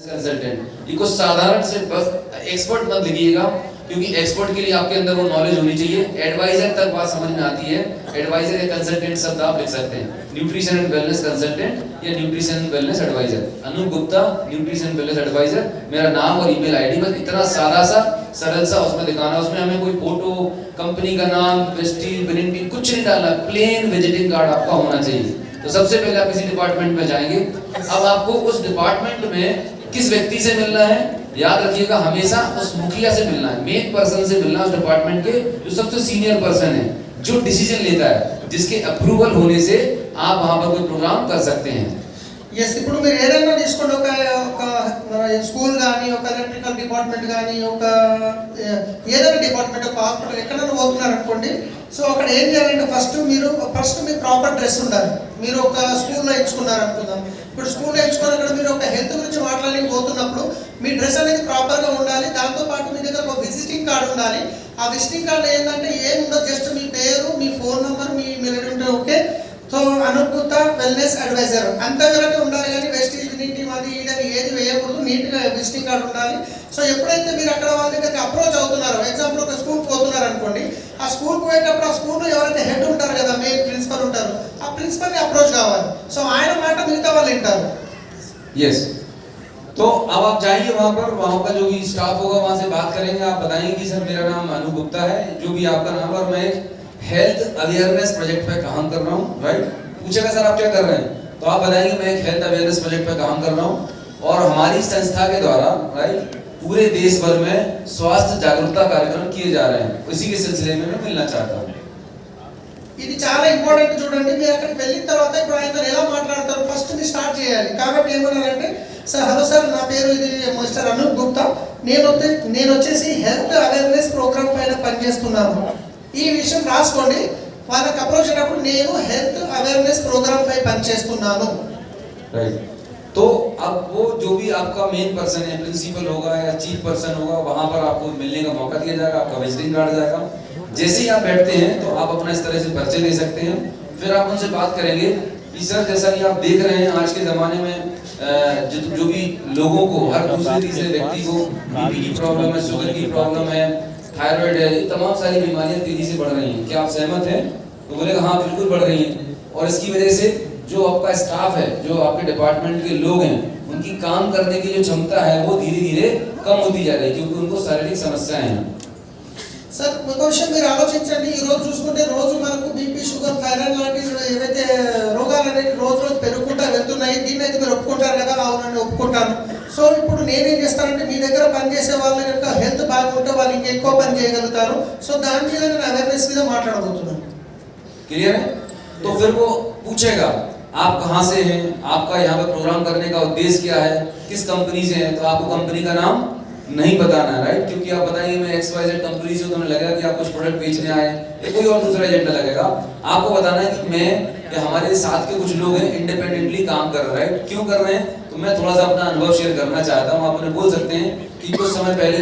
Consultant ये कुछ साधारण से बस एक्सपर्ट मत लिखिएगा, क्योंकि एक्सपर्ट के लिए आपके अंदर वो नॉलेज होनी चाहिए। एडवाइजर तक बात समझ में आती है, एडवाइजर या कंसल्टेंट शब्द आप लिख सकते हैं। न्यूट्रिशन एंड वेलनेस कंसल्टेंट या nutrition and wellness advisor, Anoop Gupta nutrition and wellness advisor, मेरा नाम और ईमेल आईडी, बस इतना सादा सा सरल सा उसमें दिखाना। उसमें हमें कोई फोटो, कंपनी का नाम, प्रेस्टीज, विजिटिंग कुछ नहीं डालना, प्लेन विजिटिंग कार्ड आपका होना चाहिए। तो सबसे पहले आप किसी डिपार्टमेंट में जाएंगे, अब आपको उस डिपार्टमेंट में किस व्यक्ति से मिलना है, याद रखिएगा हमेशा उस मुखिया से मिलना है, मेन पर्सन से मिलना है, उस डिपार्टमेंट के जो सबसे सीनियर पर्सन है, जो डिसीजन लेता है, जिसके अप्रूवल होने से आप वहां पर कोई प्रोग्राम कर सकते हैं। ఎస్ ఇప్పుడు మీరు ఏదైనా తీసుకోండి, ఒక స్కూల్ కానీ, ఒక ఎలక్ట్రికల్ డిపార్ట్మెంట్ కానీ, ఒక ఏదైనా డిపార్ట్మెంట్, ఒక హాస్పిటల్ ఎక్కడైనా పోతున్నారు అనుకోండి. సో అక్కడ ఏం చేయాలంటే ఫస్ట్ మీ ప్రాపర్ డ్రెస్ ఉండాలి. మీరు ఒక స్కూల్లో ఎంచుకున్నారు అనుకుందాం, ఇప్పుడు స్కూల్లో ఎంచుకుని అక్కడ మీరు ఒక హెల్త్ గురించి మాట్లాడడానికి పోతున్నప్పుడు మీ డ్రెస్ అనేది ప్రాపర్గా ఉండాలి. దాంతోపాటు మీ దగ్గర ఒక విజిటింగ్ కార్డు ఉండాలి. ఆ విజిటింగ్ కార్డు ఏంటంటే ఏముండదు, జస్ట్ మీ పేరు, మీ ఫోన్ నెంబర్, మీ ఈమెయిల్ ఐడి ఉంటే okay. So Anoop Gupta wellness advisor అంతవరకు ఉండాలి, కానీ వెస్టీజ్ విజిటింగ్ అది ఇదని ఏది వేయకూడదు. నీట్గా విజిటింగ్ కార్డు ఉండాలి. సో ఎప్పుడైతే మీరు అక్కడ వాళ్ళ దగ్గరికి అప్రోచ్ అవుతున్నారో, ఎగ్జాంపుల్ ఒక స్కూల్కి పోతున్నారు అనుకోండి, ఆ స్కూల్కి పోయేటప్పుడు ఆ స్కూల్లో ఎవరైతే హెడ్ ఉంటారు కదా, మెయిన్ ప్రిన్సిపల్ ఉంటారు, ఆ ప్రిన్సిపల్ని అప్రోచ్ కావాలి. సో ఆయన మాట మిగతా వాళ్ళు వింటారు. यस, तो अब आप जाइए वहाँ का जो भी स्टाफ होगा वहाँ से बात करेंगे। आप बताएंगे कि सर मेरा नाम अनूप गुप्ता है, जो भी आपका नाम, और मैं हेल्थ अवेयरनेस प्रोजेक्ट पे काम कर रहा हूँ, राइट। पूछेगा सर आप क्या कर रहे हैं, तो आप बताएंगे मैं एक हेल्थ अवेयरनेस प्रोजेक्ट पे काम कर रहा हूँ, और हमारी संस्था के द्वारा, राइट, पूरे देश भर में स्वास्थ्य जागरूकता कार्यक्रम किए जा रहे हैं, उसी के सिलसिले में मैं मिलना चाहता हूँ। ఇది చాలా ఇంపార్టెంట్. చూడండి, మీరు అక్కడికి వెళ్ళిన తర్వాత ఇప్పుడు ఆయనతో ఎలా మాట్లాడతారు, ఫస్ట్ మీరు స్టార్ట్ చేయాలి. కాబట్టి ఏమన్నారంటే, సార్ హలో సార్, నా పేరు ఇది మిస్టర్ అనూప్ గుప్తా, నేను వచ్చేసి హెల్త్ అవేర్నెస్ ప్రోగ్రామ్ పైన పనిచేస్తున్నాను. ఈ విషయం రాసుకోండి. వాళ్ళకి అప్రోచ్ అయినప్పుడు నేను హెల్త్ అవేర్నెస్ ప్రోగ్రామ్ పై పనిచేస్తున్నాను, राइट। तो अब वो जो भी आपका मेन पर्सन है, प्रिंसिपल होगा या चीफ पर्सन होगा, वहां पर आपको मिलने का मौका दिया जाएगा, आपका विजिटिंग कार्ड जाएगा। जैसे ही आप बैठते हैं तो आप अपना इस तरह से परिचय दे सकते हैं। फिर आप उनसे बात करेंगे कि सर जैसा कि आप देख रहे हैं आज के ज़माने में जो भी लोगों को, हर दूसरे तीसरे व्यक्ति को बीपी की प्रॉब्लम है, शुगर की प्रॉब्लम है, थायराइड है, ये तमाम सारी बीमारियां तेजी से बढ़ रही हैं। क्या आप सहमत हैं? तो बोलेगा हाँ बिल्कुल बढ़ रही हैं। और इसकी वजह से जो आपका स्टाफ है, जो आपके डिपार्टमेंट के लोग हैं, उनकी काम करने की जो क्षमता है वो धीरे धीरे कम होती जा रही है, क्योंकि उनको शारीरिक समस्याएं हैं। సార్ ఒక విషయం మీరు ఆలోచించండి. ఈ రోజు చూసుకుంటే రోజు మనకు బీపీ, షుగర్, థైరాయిడ్ లాంటి ఏవైతే రోగాలు అనేవి రోజు రోజు పెరుగుకుంటా వెళ్తున్నాయి. దీన్ని అయితే మీరు ఒప్పుకుంటారు కదా? అవునని ఒప్పుకుంటాను. సో ఇప్పుడు నేనేం చేస్తానంటే, మీ దగ్గర పనిచేసే వాళ్ళ యొక్క హెల్త్ బాగుంటే వాళ్ళు ఇంకా ఎక్కువ పని చేయగలుగుతారు. సో దాని మీద నేను అవేర్నెస్ మీద మాట్లాడబోతున్నాను. क्लियर है? तो फिर वो पूछेगा आप कहाँ से हैं, आपका यहाँ पर प्रोग्राम करने का उद्देश्य क्या है, किस कंपनी से हैं, तो आपको कंपनी का नाम नहीं बताना है, राइट। क्योंकि आप बताएंगे मैं XYZ कंपनी से, तो हमें लगेगा कि आप कुछ प्रोडक्ट बेचने आए हैं, या कोई और दूसरा एजेंडा लगेगा। आपको बताना है कि मैं या हमारे साथ के कुछ लोग हैं इंडिपेंडेंटली काम कर रहे हैं, राइट। क्यों कर रहे हैं, तो मैं थोड़ा सा अपना अनुभव शेयर करना चाहता हूँ। आप उन्हें बोल सकते हैं कि कुछ समय पहले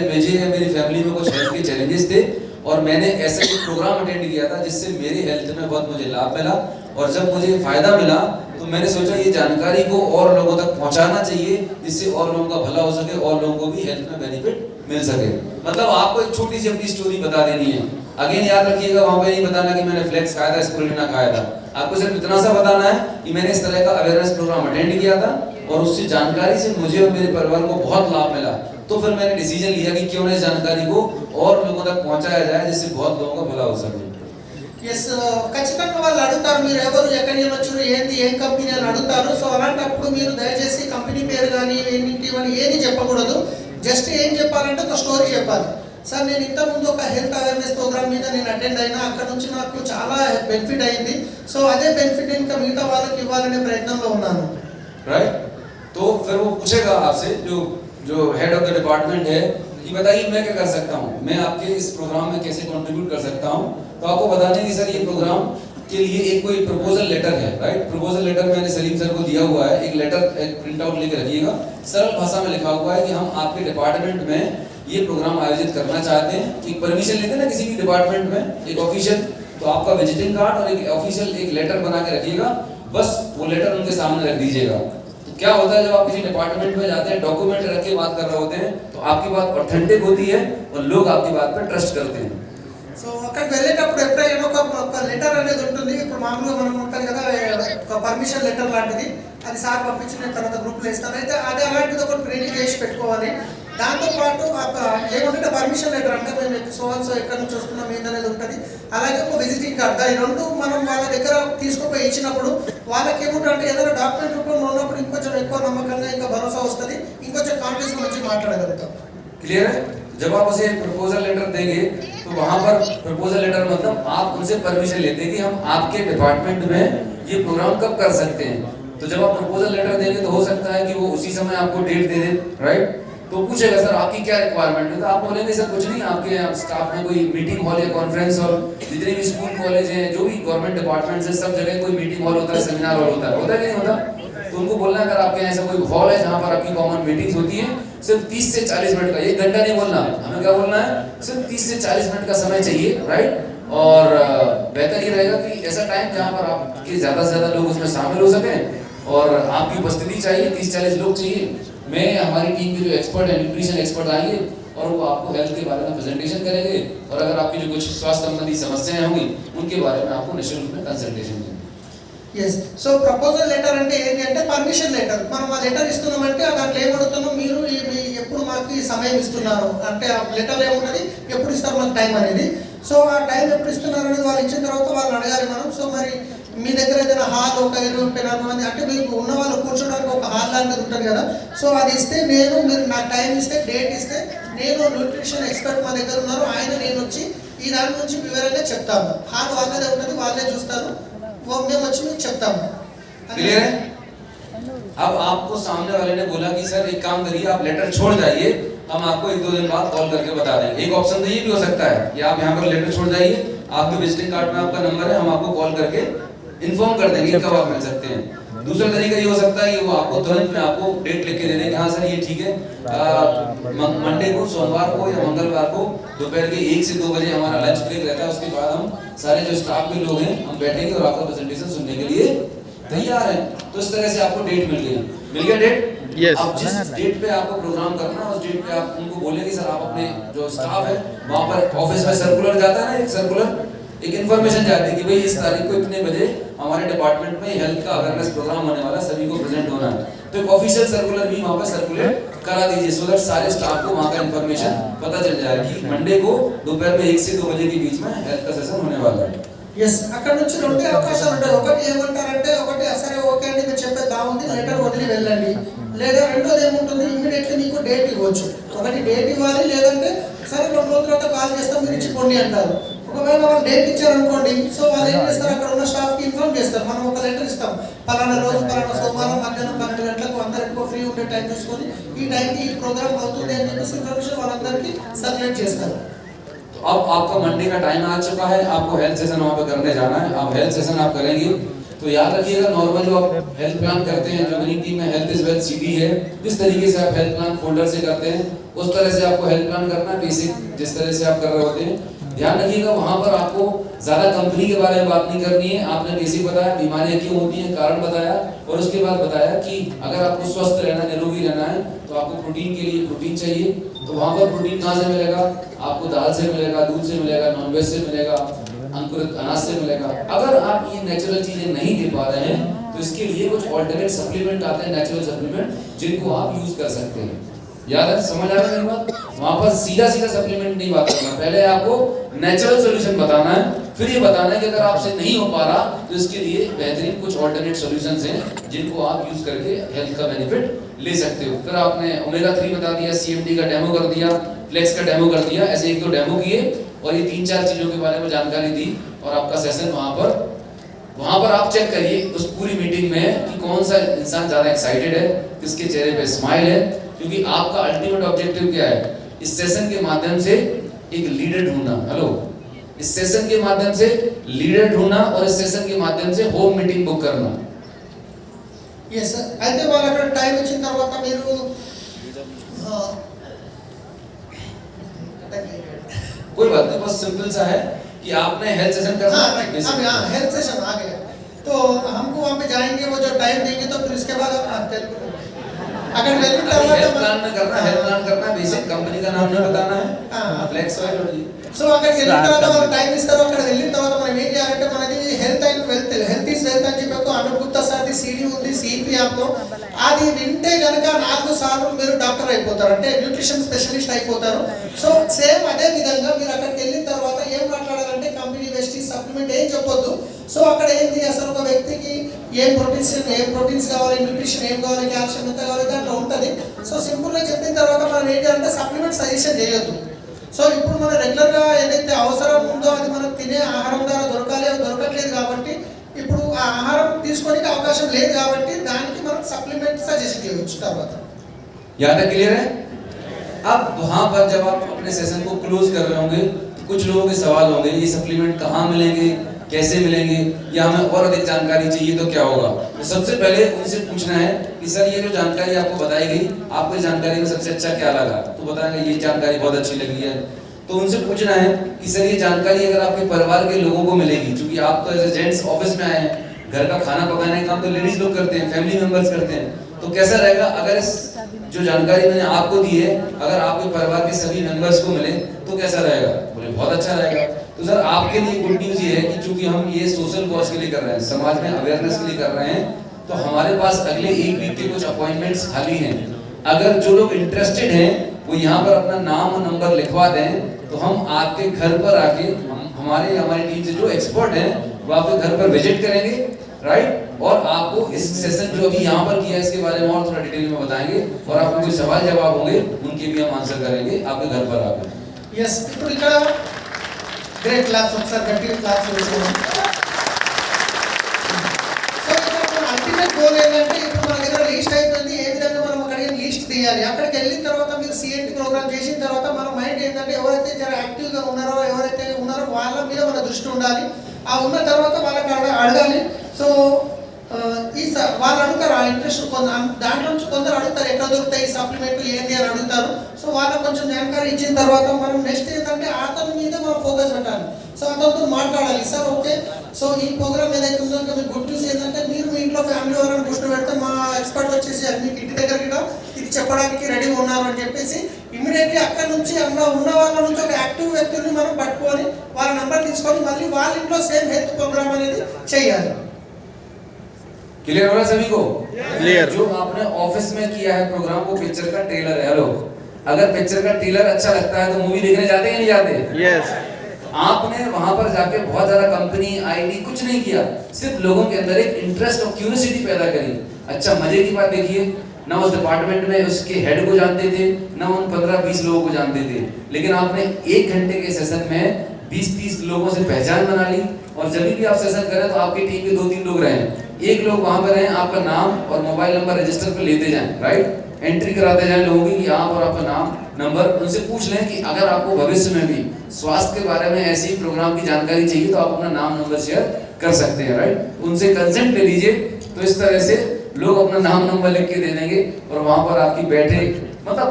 मेरी फैमिली में कुछ हेल्थ के चैलेंजेस थे, और मैंने ऐसा एक प्रोग्राम अटेंड किया था जिससे मेरी हेल्थ में बहुत मुझे लाभ मिला, और जब मुझे फायदा मिला तो मैंने सोचा ये जानकारी को और लोगों तक पहुंचाना चाहिए, जिससे और लोगों का भला हो सके और लोगों को भी हेल्थ में बेनिफिट मिल सके। मतलब आपको एक छोटी सी अपनी स्टोरी बता देनी है। अगेन याद रखिएगा, वहां पे नहीं बताना कि मैंने फ्लेक्स खाया था, स्पिरुलिना खाया था। आपको सिर्फ इतना सा बताना है कि मैंने इस तरह का अवेयरनेस प्रोग्राम अटेंड किया था, और उससे जानकारी से मुझे और मेरे परिवार को बहुत लाभ मिला। तो फिर मैंने डिसीजन लिया कि क्यों ना इस जानकारी को और लोगों तक पहुंचाया जाए, जिससे बहुत लोगों का भला हो सके। ఎస్, ఖచ్చితంగా వాళ్ళు అడుగుతారు మీరు ఎవరు, ఎక్కడి నుంచి వచ్చారు, ఏంటి, ఏం కంపెనీ అని అడుగుతారు. సో అలాంటప్పుడు మీరు దయచేసి కంపెనీ పేరు కానీ ఏంటి అని ఏది చెప్పకూడదు. జస్ట్ ఏం చెప్పాలంటే ఒక స్టోరీ చెప్పాలి. సార్ నేను ఇంతకుముందు ఒక హెల్త్ అవేర్నెస్ ప్రోగ్రామ్ మీద నేను అటెండ్ అయినా, అక్కడ నుంచి నాకు చాలా బెనిఫిట్ అయింది. సో అదే బెనిఫిట్ ఇంకా మిగతా వాళ్ళకి ఇవ్వాలనే ప్రయత్నంలో ఉన్నాను, राइट। तो फिर वो पूछेगा आपसे, जो हेड ऑफ द डिपार्टमेंट है, कि बताइए मैं क्या कर सकता हूँ, मैं आपके इस प्रोग्राम में कैसे कंट्रीब्यूट कर सकता हूँ। तो आपको बता दें कि सर ये प्रोग्राम के लिए एक कोई प्रपोजल लेटर है, राइट। प्रपोजल लेटर मैंने सलीम सर को दिया हुआ है, एक लेटर, एक प्रिंट आउट लेकर रखिएगा। सरल भाषा में लिखा हुआ है कि हम आपके डिपार्टमेंट में ये प्रोग्राम आयोजित करना चाहते हैं। एक परमिशन लेते हैं ना किसी भी डिपार्टमेंट में, एक ऑफिशियल, तो आपका विजिटिंग कार्ड और एक ऑफिशियल एक लेटर बना के रखिएगा। बस वो लेटर उनके सामने रख दीजिएगा। तो क्या होता है जब आप किसी डिपार्टमेंट में जाते हैं, डॉक्यूमेंट रख के बात कर रहे होते हैं, तो आपकी बात ऑथेंटिक होती है और लोग आपकी बात पर ट्रस्ट करते हैं। సో అక్కడికి వెళ్ళేటప్పుడు ఎప్పుడైనా ఒక లెటర్ అనేది ఉంటుంది. ఇప్పుడు మామూలుగా మనం ఉంటుంది కదా ఒక పర్మిషన్ లెటర్ లాంటిది, అది సార్ పంపించిన తర్వాత గ్రూప్లో వేస్తాను. అయితే అది అలాంటిది ఒకటి ప్రింట్ చేసి పెట్టుకోవాలి. దాంతోపాటు ఏమంటే పర్మిషన్ లెటర్ అంటే మేము సో ఎక్కడి నుంచి వస్తున్నాం ఏందనేది ఉంటుంది. అలాగే ఒక విజిటింగ్ కార్డ్, ఈ రెండు మనం వాళ్ళ దగ్గర తీసుకుపోయి ఇచ్చినప్పుడు వాళ్ళకి ఏముంటుందంటే ఏదైనా డాక్యుమెంట్ రూపంలో ఉన్నప్పుడు ఇంకొంచెం ఎక్కువ నమ్మకంగా ఇంకా భరోసా వస్తుంది, ఇంకొంచెం కాన్ఫిడెన్స్ మంచి మాట్లాడగలుగుతాం. क्लियर है? जब आप उसे प्रपोजल लेटर देंगे तो वहां पर प्रपोजल लेटर मतलब आप उनसे परमिशन लेते हैं कि हम आपके डिपार्टमेंट में ये प्रोग्राम कब कर सकते हैं। तो जब आप प्रपोजल लेटर देंगे तो हो सकता है कि वो उसी समय आपको डेट दे दे, राइट? तो पूछेगा सर आपकी क्या रिक्वायरमेंट है, तो आप बोलेंगे सर कुछ नहीं, आपके स्टाफ में कोई मीटिंग हॉल या कॉन्फ्रेंस हॉल, जितने भी स्कूल कॉलेज हैं, जो भी गवर्नमेंट डिपार्टमेंट्स हैं, सब जगह कोई मीटिंग हॉल होता है, सेमिनार हॉल होता है कि नहीं होता? तो उनको बोलना है अगर आपके यहाँ ऐसा कोई हॉल है जहाँ पर आपकी कॉमन मीटिंग्स होती है, सिर्फ 30 से 40 मिनट का, 1 घंटा नहीं बोलना, हमें क्या बोलना है, सिर्फ 30 से 40 मिनट का समय चाहिए, राइट? और बेहतर ये रहेगा कि ऐसा टाइम जहाँ पर आपके ज़्यादा से ज़्यादा लोग उसमें शामिल हो सकें और आपकी उपस्थिति चाहिए, 30-40 लोग चाहिए। मैं हमारी टीम के जो एक्सपर्ट है, न्यूट्रिशन एक्सपर्ट आएंगे और वो आपको हेल्थ के बारे में प्रेजेंटेशन करेंगे और अगर आपकी जो कुछ स्वास्थ्य संबंधी समस्याएं होंगी उनके बारे में आपको निःशुल्क में कंसल्टेशन देंगे। ఎస్. సో ప్రపోజల్ లెటర్ అంటే ఏంటి అంటే పర్మిషన్ లెటర్. మనం ఆ లెటర్ ఇస్తున్నామంటే దాంట్లో ఏమడుతున్నాం, మీరు ఎప్పుడు మాకు ఈ సమయం ఇస్తున్నారు అంటే ఆ లెటర్లో ఏముంటుంది, ఎప్పుడు ఇస్తారు మాకు టైం అనేది. సో ఆ టైం ఎప్పుడు ఇస్తున్నారు అనేది వాళ్ళు ఇచ్చిన తర్వాత వాళ్ళని అడగాలి మనం. సో మరి మీ దగ్గర ఏదైనా హాల్ ఒక 20-40 మంది అంటే మీకు ఉన్న వాళ్ళు కూర్చోడానికి ఒక హాల్ లాంటిది ఉంటుంది కదా, సో అది ఇస్తే మీరు నాకు టైం ఇస్తే డేట్ ఇస్తే నేను న్యూట్రిషన్ ఎక్స్పర్ట్ మా దగ్గర ఉన్నారు, ఆయన నేను వచ్చి ఈ దాని గురించి వివరంగా చెప్తాను. హాల్ వాళ్ళదే ఉంటుంది, వాళ్ళే చూస్తారు, మేము వచ్చి మీకు చెప్తాము. क्लियर है? अब आपको सामने वाले ने बोला कि सर एक काम करिए आप लेटर छोड़ जाइए, हम आपको 1-2 दिन बाद कॉल करके बता देंगे। एक ऑप्शन तो ये भी हो सकता है कि आप यहाँ पर लेटर छोड़ जाइए, आपके विजिटिंग कार्ड में आपका नंबर है, हम आपको कॉल करके इन्फॉर्म कर देंगे कब आप मिल सकते हैं। दूसरा तरीका ये हो सकता है कि वो आपको तुरंत में आपको डेट लिख के दे देंगे, हाँ सर ये ठीक है, मंडे को, सोमवार को या मंगलवार को दोपहर के 1 से 2 बजे हमारा लंच ब्रेक रहता है, उसके बाद हम सारे जो स्टाफ के लोग हैं हम बैठेंगे और आपका प्रेजेंटेशन सुनने के लिए तैयार हैं। तो इस तरह से आपको डेट मिल गया डेट। Yes. अब जिस डेट पे आपको प्रोग्राम करना है उस डेट पे आप उनको बोलेंगे सर आप अपने जो स्टाफ है वहाँ पर ऑफिस में सर्कुलर जाता है ना, एक सर्कुलर एक इन्फॉर्मेशन जाती है कि भाई इस तारीख को इतने बजे हमारे डिपार्टमेंट में हेल्थ का अवेयरनेस प्रोग्राम होने वाला, सभी को प्रेजेंट होना है। तो एक ऑफिशियल सर्कुलर भी वहाँ पर सर्कुलेट करा दीजिए सो दैट सारे स्टाफ को वहाँ का इन्फॉर्मेशन पता चल जाए कि मंडे को दोपहर में 1 से 2 बजे के बीच में हेल्थ का सेशन होने वाला है। ఎస్. అక్కడ నుంచి రెండే అవకాశాలు ఉంటాయి. ఒకటి ఏమంటారంటే ఒకటి సరే ఓకే అండి మీరు చెప్పేది బాగుంది లెటర్ వదిలి వెళ్ళండి, లేదా రెండోది ఏముంటుంది ఇమ్మీడియట్లీ మీకు డేట్ ఇవ్వచ్చు. ఒకటి డేట్ ఇవ్వాలి, లేదంటే సరే 2 రోజుల తర్వాత కాల్ చేస్తాం మీరు ఇచ్చిపోండి అంటారు. ఒకవేళ వాళ్ళు డేట్ ఇచ్చారనుకోండి, సో వాళ్ళు ఏం చేస్తారు అక్కడ ఉన్న స్టాఫ్కి ఇన్ఫార్మ్ చేస్తారు, మనం ఒక లెటర్ ఇస్తాం పలానా రోజు పలానా సోమవారం మధ్యాహ్నం 12 గంటలకు అందరికీ ఫ్రీ ఉండే టైం చూసుకొని ఈ టైంకి ఈ ప్రోగ్రామ్ అవుతుంది అని చెప్పేసి ఇన్ఫర్మేషన్ వాళ్ళందరికీ సర్క్యులేట్ చేస్తారు. अब आपका मंडे का टाइम आ चुका है, आपको हेल्थ सेशन वहाँ पे करने जाना है, आप हेल्थ सेशन आप करेंगे तो याद रखिएगा नॉर्मल जो आप हेल्थ प्लान करते हैं, जो मेरी टीम में हेल्थ इज वेल्थ सीडी है, जिस तरीके से आप हेल्थ प्लान फोल्डर से करते हैं उस तरह से आपको हेल्थ प्लान करना है, बेसिक जिस तरह से आप कर रहे होते हैं। ध्यान रखिएगा वहाँ पर आपको ज़्यादा कंपनी के बारे में बात नहीं करनी है, आपने बेसिक बताया बीमारियाँ क्यों होती हैं, कारण बताया और उसके बाद बताया कि अगर आपको स्वस्थ रहना, निरोगी रहना है तो आपको प्रोटीन के लिए प्रोटीन चाहिए। तो वहाँ पर प्रोटीन कहाँ से मिलेगा, आपको दाल से मिलेगा, दूध से मिलेगा, नॉनवेज से मिलेगा, अंकुरित अनाज से मिलेगा। अगर आप ये नेचुरल चीज़ें नहीं दे पा रहे हैं तो इसके लिए कुछ ऑल्टरनेट सप्लीमेंट आते हैं, नेचुरल सप्लीमेंट जिनको आप यूज कर सकते हैं। याद है, समझ आ रहा है बात? वहाँ पर सीधा सप्लीमेंट नहीं बात करना, पहले आपको नेचुरल सोल्यूशन बताना है, फिर ये बताना है कि अगर आपसे नहीं हो पा रहा तो इसके लिए बेहतरीन कुछ ऑल्टरनेट सॉल्यूशंस हैं जिनको आप यूज करके हेल्थ का बेनिफिट ले सकते हो। फिर आपने ओमेगा 3 बता दिया, सीएमडी का डेमो कर दिया, फ्लेक्स का डेमो कर दिया, ऐसे 1-2 डेमो किए और ये 3-4 चीजों के बारे में जानकारी दी और आपका सेशन वहाँ पर आप चेक करिए उस पूरी मीटिंग में कि कौन सा इंसान ज्यादा एक्साइटेड है, किसके चेहरे पे स्माइल है, क्योंकि आपका अल्टीमेट ऑब्जेक्टिव क्या है, इस सेशन के माध्यम से एक लीडर ढूंढना। हेलो, इस सेशन के माध्यम से लीडर ढूंढना और इस सेशन के माध्यम से होम मीटिंग बुक करना। ఎస్. అయితే వాళ్ళు అక్కడ టైం ఇచ్చిన తర్వాత మీరు कोई बात नहीं, बस सिंपल सा है कि आपने हेल्थ सेशन करना है। हेल्थ सेशन आ गया तो हमको वहाँ पे जाएंगे, वो जो टाइम देंगे तो फिर इसके बाद అక్కడ వెళ్ళిన हेल्थ తర్వాత प्लान में करना, हेल्थ प्लान करना है, बेसिक कंपनी का नाम नहीं बताना है, हाँ। Flex biology. సో అక్కడికి వెళ్ళిన తర్వాత వాళ్ళు టైం ఇస్తారు. అక్కడ వెళ్ళిన తర్వాత మనం ఏం చేయాలంటే మనది health and wealth, health is wealth అని చెప్పి అనుప్ గుప్తా సార్ది సీడీ ఉంది సిపి యాప్లో. అది వింటే కనుక 4 సార్లు మీరు డాక్టర్ అయిపోతారు, అంటే న్యూట్రిషన్ స్పెషలిస్ట్ అయిపోతారు. సో సేమ్ అదే విధంగా మీరు అక్కడికి వెళ్ళిన తర్వాత ఏం మాట్లాడాలంటే కంపెనీ వెస్టీజ్ సప్లిమెంట్ ఏం చెప్పొద్దు. సో అక్కడ ఏంటి అసలు ఒక వ్యక్తికి ఏం ప్రోటీన్స్ కావాలి, న్యూట్రిషన్ ఏం కావాలి, కాల్షియం ఎంత కావాలి దాంట్లో ఉంటుంది. సో సింపుల్గా చెప్పిన తర్వాత మనం ఏంటి అంటే సప్లిమెంట్ సజెషన్ చేయొద్దు. సో ఇప్పుడు మనం రెగ్యులర్గా ఏదైతే అవసరం ఉందో అది మనకు తినే ఆహారం ద్వారా దొరకాలి, అది దొరకట్లేదు కాబట్టి ఇప్పుడు ఆ ఆహారం తీసుకోవడానికి అవకాశం లేదు కాబట్టి దానికి మనం సప్లిమెంట్ సజెషన్ చేయవచ్చు తర్వాత. यहाँ तक क्लियर है? अब वहां पर जब आप अपने सेशन को क्लोज कर रहे होंगे, कुछ लोगों के सवाल होंगे, ये सप्लीमेंट कहाँ मिलेंगे, कैसे मिलेंगे, या हमें और अधिक जानकारी चाहिए तो क्या होगा। तो सबसे पहले उनसे पूछना है कि सर ये जो जानकारी आपको बताई गई, आपको इस जानकारी में सबसे अच्छा क्या लगा, तो बताएंगे ये जानकारी बहुत अच्छी लगी है। तो उनसे पूछना है कि सर ये जानकारी अगर आपके परिवार के लोगों को मिलेगी, क्योंकि आप तो एज जेंट्स ऑफिस में आए हैं, घर का खाना पकाने का काम तो लेडीज लोग करते हैं, फैमिली मेंबर्स करते हैं, तो कैसा रहेगा अगर इस जो जानकारी मैंने आपको दी है अगर आपके परिवार के सभी मेंबर्स को मिले तो कैसा रहेगा। बोले बहुत अच्छा रहेगा। तो सर आपके लिए गुड न्यूज ये है कि चूंकि हम ये सोशल कॉज के लिए कर रहे हैं, समाज में अवेयरनेस के लिए कर रहे हैं, तो हमारे पास अगले 1 वीक के कुछ अपॉइंटमेंट्स खाली हैं। अगर जो लोग इंटरेस्टेड हैं वो यहाँ पर अपना नाम और नंबर लिखवा दें तो हम आपके घर पर आके हमारी टीम से जो एक्सपर्ट हैं वो आपके घर पर विजिट करेंगे, राइट, और आपको इस सेशन जो अभी यहाँ पर किया है इसके बारे में और थोड़ा डिटेल में बताएंगे, और आपको कोई सवाल जवाब होंगे उनके भी हम आंसर करेंगे आपके घर पर आकर। ఎస్, ఇప్పుడు ఇక్కడ గ్రేట్ క్లాస్, ఒకసారి గట్టిగా క్లాస్ వేసాము. సో ఇక్కడ మన అల్టిమేట్ గోల్ ఏంటంటే ఇప్పుడు మన దగ్గర లిస్ట్ అయిపోయింది, ఏ విధంగా మనం అక్కడికి లిస్ట్ తీయాలి. అక్కడికి వెళ్ళిన తర్వాత మీరు సిఎన్టీ ప్రోగ్రామ్ చేసిన తర్వాత మన మైండ్ ఏంటంటే ఎవరైతే చాలా యాక్టివ్గా ఉన్నారో వాళ్ళ మీద మన దృష్టి ఉండాలి. ఆ ఉన్న తర్వాత వాళ్ళకి అడగాలి. సో వాళ్ళు అడుగుతారు ఆ ఇంట్రెస్ట్ దాంట్లో నుంచి కొందరు అడుగుతారు ఎక్కడ దొరుకుతాయి సప్లిమెంట్ ఏంటి అని అడుగుతారు. సో వాళ్ళకి కొంచెం జానకారీ ఇచ్చిన తర్వాత మనం నెక్స్ట్ ఏంటంటే అతని మీద మనం ఫోకస్ పెట్టాలి. సో అతనితో మాట్లాడాలి, సార్ ఓకే సో ఈ ప్రోగ్రామ్ ఏదైతే ఉందో ఇంకా మీకు గుడ్ న్యూస్ ఏంటంటే మీరు మీ ఇంట్లో ఫ్యామిలీ ఎవరైనా దృష్టి పెడితే మా ఎక్స్పర్ట్ వచ్చేసి మీకు ఇంటి దగ్గరికి ఇది చెప్పడానికి రెడీగా ఉన్నారు అని చెప్పేసి ఇమీడియట్లీ అక్కడ నుంచి అందులో ఉన్న వాళ్ళ నుంచి ఒక యాక్టివ్ వ్యక్తుల్ని మనం పట్టుకొని వాళ్ళ నెంబర్ తీసుకొని మళ్ళీ వాళ్ళ ఇంట్లో సేమ్ హెల్త్ ప్రోగ్రామ్ అనేది చేయాలి. क्लियर हो रहा है सभी को? क्लियर। जो आपने ऑफिस में किया है प्रोग्राम वो पिक्चर का ट्रेलर है। हेलो, अगर पिक्चर का ट्रेलर अच्छा लगता है तो मूवी देखने जाते हैं नहीं जाते? यस। आपने वहां पर जाके बहुत ज्यादा कंपनी आईडी कुछ नहीं किया, सिर्फ लोगों के अंदर एक इंटरेस्ट और क्यूरियोसिटी पैदा करी। अच्छा मजे की बात देखिए, ना उस डिपार्टमेंट में उसके हेड को जानते थे, ना उन 15-20 लोगों को जानते थे, लेकिन आपने 1 घंटे के सेशन में 20-30 लोगों से पहचान बना ली। और जब भी आप सेशन करें तो आपकी टीम के 2-3 लोग रहें, एक लोग वहां पर रहें, आपका नाम और मोबाइल नंबर रजिस्टर पे लेते जाएं, राइट, एंट्री कराते जाएं लोगों की यहाँ पर आपका नाम नंबर, उनसे पूछ लें कि अगर आपको भविष्य में भी स्वास्थ्य के बारे में ऐसी प्रोग्राम की जानकारी चाहिए तो आप अपना नाम नंबर शेयर कर सकते हैं, राइट, उनसे कंसेंट ले लीजिए। तो इस तरह से लोग अपना नाम नंबर लिख के दे देंगे और वहां पर आपकी बैठे मतलब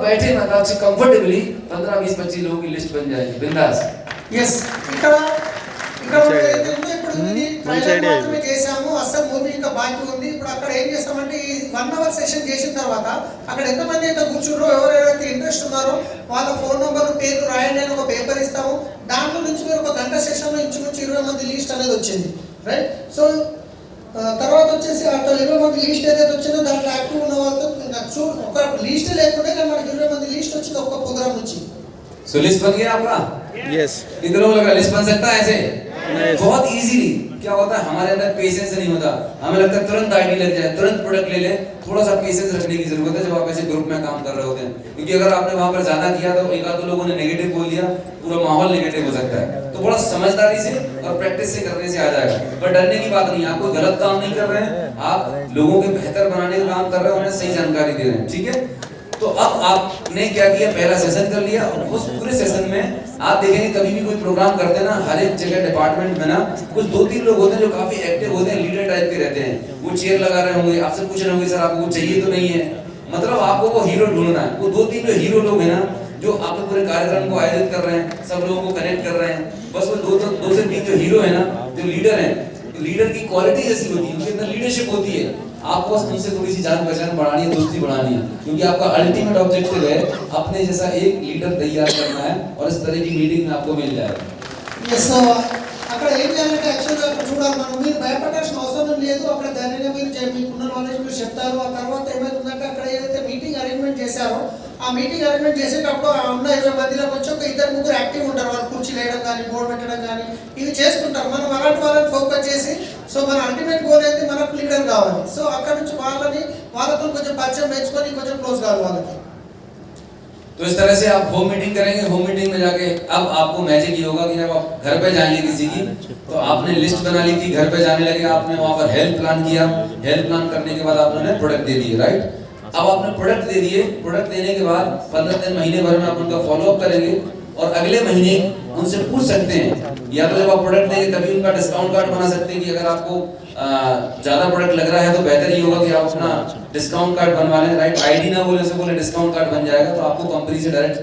कंफर्टेबली 15-20-25 लोगों की लिस्ट बन जाएगी, बिंदास। यस, ఇక్కడ మాత్రమే చేసాము, అసలు మూవీ ఇంకా బాకీ ఉంది. ఇప్పుడు అక్కడ ఏం చేస్తామంటే ఈ 1 అవర్ సెషన్ చేసిన తర్వాత అక్కడ ఎంతమంది అయితే కూర్చున్నారో ఎవరెవరైతే ఇంట్రెస్ట్ ఉన్నారో వాళ్ళ ఫోన్ నెంబర్ పేరు రాయండి అని ఒక పేపర్ ఇస్తాము. దాంట్లో నుంచి మీరు ఒక గంట సెషన్లో ఇంచుమించు 20 మంది లిస్ట్ అనేది వచ్చింది, రైట్. సో తర్వాత వచ్చేసి అక్కడ 20 మంది లిస్ట్ ఏదైతే వచ్చిందో దాంట్లో యాక్టివ్ ఉన్న వాళ్ళతో ఒక లిస్ట్ లేకుండా కానీ మనకి 20 మంది లిస్ట్ వచ్చింది ఒక్క ప్రోగ్రామ్ నుంచి. सो लिस्ट बन गया आपका? यस। कितने लोगों लगा लिस्ट बन सकता है ऐसे? नहीं। बहुत इजीली। क्या होता है हमारे अंदर पेशेंस नहीं होता, हमें लगता है तुरंत आईडी लग जाए, तुरंत प्रोडक्ट ले ले। थोड़ा सा पेशेंस रखने की जरूरत है जब आप ऐसे ग्रुप में काम कर रहे होते हैं, क्योंकि अगर आपने वहां पर ज्यादा किया तो 1-2 लोगों ने नेगेटिव बोल दिया, पूरा माहौल नेगेटिव हो सकता है। तो बड़ा समझदारी से और प्रैक्टिस से करने से आ जाएगा। पर डरने की बात नहीं है, आप कोई गलत काम नहीं कर रहे हैं, आप लोगों के बेहतर बनाने का काम कर रहे हैं, उन्हें सही जानकारी दे रहे हैं, ठीक है। तो अब आपने क्या किया, पहला सेशन कर लिया, और उस पूरे सेशन में आप देखेंगे कभी भी कोई प्रोग्राम करते हैं ना, हर एक जगह डिपार्टमेंट में ना कुछ 2-3 लोग होते हैं जो काफी एक्टिव होते हैं, लीडर टाइप के रहते हैं। वो चेयर लगा रहे होंगे, आपसे पूछ रहे होंगे सर आपको चाहिए तो नहीं है, मतलब आपको वो हीरो ढूंढना है। वो 2-3 जो हीरो लोग हैं ना जो आपके पूरे कार्यक्रम को आयोजित कर रहे हैं, सब लोगों को कनेक्ट कर रहे हैं, बस वो 2 से 3 जो हीरो है ना, जो लीडर हैं, लीडर की क्वालिटी ऐसी होती है, उनके अंदर लीडरशिप होती है। आपको उनसे थोड़ी सी जान पहचान बढ़ानी है, दोस्ती बढ़ानी है, क्योंकि आपका अल्टीमेट ऑब्जेक्टिव है अपने जैसा एक लीडर तैयार करना है और इस तरह की मीटिंग में आपको मिल जाए। ఎస్ అక్కడ ఏం చేయాలంటే యాక్చువల్గా అక్కడ చూడాలి మనం, మీరు భయపడాల్సిన అవసరం లేదు. అక్కడ ధైర్యంగా మీరు మీకున్న నాలెడ్జ్ మీరు చెప్తారు. ఆ తర్వాత ఏమవుతుందంటే అక్కడ ఏదైతే మీటింగ్ అరేంజ్మెంట్ చేశారో ఆ మీటింగ్ అరేంజ్మెంట్ చేసేటప్పుడు ఆ ఉన్న 20 మందిలోకి వచ్చి ఒక 2-3 యాక్టివ్ ఉంటారు. వాళ్ళు కుర్చీ వేయడం కానీ బోర్డు పెట్టడం కానీ ఇది చేసుకుంటారు. మనం అలాంటి వాళ్ళని ఫోకస్ చేసి సో మన అల్టిమేట్ గోల్ అయితే మనకు లీడర్ కావాలి. సో అక్కడ నుంచి వాళ్ళతో కొంచెం పరిచయం పెంచుకొని కొంచెం క్లోజ్ కావాలి వాళ్ళకి. तो इस तरह से आप होम मीटिंग करेंगे। होम मीटिंग में जाके अब आपको मैजिक ये होगा कि जब आप घर पे जाएंगे किसी की, तो आपने लिस्ट बना ली थी, घर पे जाने लगे, आपने वहां पर हेल्थ प्लान किया, हेल्थ प्लान करने के बाद आपने प्रोडक्ट दे दिए, राइट। अब आपने प्रोडक्ट दे दिए, प्रोडक्ट देने के बाद 15 दिन महीने भर में आप उनका फॉलोअप करेंगे और अगले महीने उनसे पूछ सकते हैं, या तो जब आप प्रोडक्ट देंगे तभी उनका डिस्काउंट कार्ड बना सकते हैं कि अगर आपको ज्यादा प्रोडक्ट लग रहा है तो बेहतर ये होगा कि आप अपना डिस्काउंट कार्ड बनवा लें, राइट। आईडी ना बोले से बोले डिस्काउंट कार्ड बन जाएगा, तो आपको कंपनी से डायरेक्ट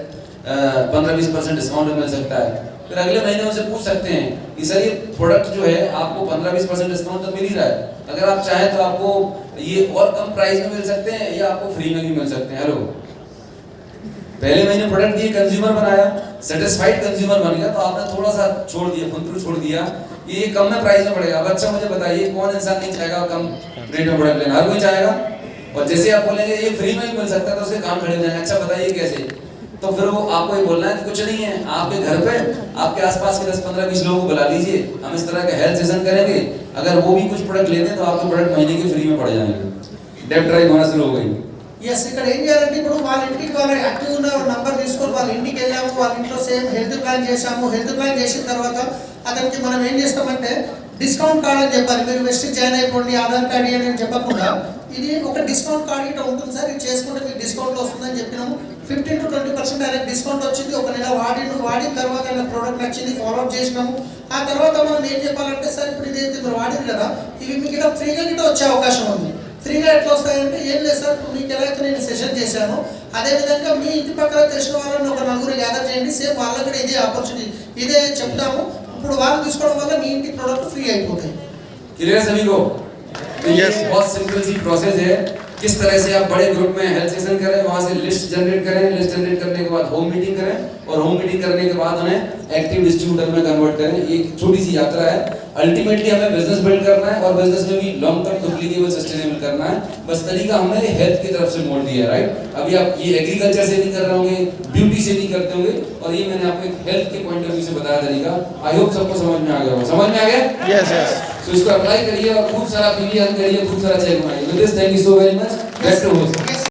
15-20% डिस्काउंट मिल सकता है। फिर अगले महीने उनसे पूछ सकते हैं कि सर ये प्रोडक्ट जो है आपको 15-20% डिस्काउंट तो मिल ही रहा है, अगर आप चाहें तो आपको ये और कम प्राइस में मिल सकते हैं या आपको फ्री में भी मिल सकते हैं। हेलो, पहले महीने प्रोडक्ट दिए, कंज्यूमर बनाया, सेटिस्फाइड कंज्यूमर बन गया, तो आपने थोड़ा सा छोड़ दिया, खुंतरू छोड़ दिया कि ये कम में प्राइस में पड़ेगा। अब अच्छा मुझे बताइए कौन इंसान नहीं चाहेगा कम रेट में प्रोडक्ट लेना? हर कोई चाहेगा। और जैसे आप बोलेंगे ये फ्री में भी मिल सकता है तो उसके काम खड़े हो जाएंगे, अच्छा बताइए कैसे? तो फिर वो आपको ये बोलना है कि कुछ नहीं है, आपके घर पे आपके आसपास के 10-15-20 लोगों को बुला लीजिए, हम इस तरह का हेल्थ सेशन करेंगे, अगर वो भी कुछ प्रोडक्ट लेते हैं तो आपके प्रोडक्ट महीने के फ्री में पड़ जाएंगे। डेप ड्राइव होना शुरू हो गई। ఎస్ ఇక్కడ ఏం చేయాలంటే ఇప్పుడు వాళ్ళ ఇంటికి వాళ్ళ యాక్టివ్ ఉన్న నంబర్ తీసుకొని వాళ్ళ ఇంటికి వెళ్ళాము, వాళ్ళ ఇంట్లో సేమ్ హెల్త్ ప్లాన్ చేసాము. హెల్త్ ప్లాన్ చేసిన తర్వాత అతనికి మనం ఏం చేస్తామంటే డిస్కౌంట్ కార్డ్ అని చెప్పాలి. మీరు వెస్ట్ జాయిన్ అయిపోండి, ఆధార్ కార్డ్ ఇవ్వండి అని చెప్పకుండా ఇది ఒక డిస్కౌంట్ కార్డ్ ఇట్లా ఉంటుంది సార్, ఇది చేసుకుంటే మీకు డిస్కౌంట్ వస్తుందని చెప్పినాము. 15-20% ఆయనకు డిస్కౌంట్ వచ్చింది. ఒక నెల వాడిన తర్వాత ఆయన ప్రోడక్ట్ నచ్చింది, ఫాలోఅప్ చేసినాము. ఆ తర్వాత మనం ఏం చెప్పాలంటే సార్ ఇప్పుడు ఇదైతే మీరు వాడింది కదా, ఇవి మీకు ఇలా ఫ్రీగా గిట్ట వచ్చే అవకాశం ఉంది. ఫ్రీగా ఎట్లా వస్తాయంటే ఏం లేదు సార్, మీకు ఎలా అయితే నేను సెషన్ చేశాను అదేవిధంగా మీ ఇంటి పక్కన తెలిసిన వాళ్ళని ఒక 4 గ్యాదర్ చేయండి, సేమ్ వాళ్ళకి కూడా ఇదే ఆపర్చునిటీ ఇదే చెప్తాము. ఇప్పుడు వాళ్ళు తీసుకోవడం వల్ల మీ ఇంటి ప్రోడక్ట్ ఫ్రీ అయిపోతాయి. क्लियर सभी को? यस, बहुत सिंपल सी प्रोसेस है। किस तरह से आप बड़े ग्रुप में हेल्थ सेशन करें, वहां से लिस्ट जनरेट करें, लिस्ट जनरेट करने के बाद होम मीटिंग करें और होम मीटिंग करने के बाद उन्हें एक्टिव डिस्ट्रीब्यूटर में कन्वर्ट करें। एक छोटी सी यात्रा है। अल्टीमेटली हमें बिजनेस बिल्ड करना है और बिजनेस में भी लॉन्ग टर्म डुप्लीकेबल सस्टेनेबल करना है। बस तरीका हमने हेल्थ की तरफ से मोड़ दिया है, राइट। अभी आप ये एग्रीकल्चर से नहीं कर रहे होंगे, ब्यूटी से नहीं करते होंगे, और ये मैंने आपको एक हेल्थ के पॉइंट ऑफ व्यू से बताया तरीका। आई होप सबको समझ में आ गया होगा। समझ में आ गया? Yes yes. तो इसको अप्लाई करिए और खूब सारा पीवी करिए, खूब सारा चेक बनाइए। With this thank you so very much. Back to host.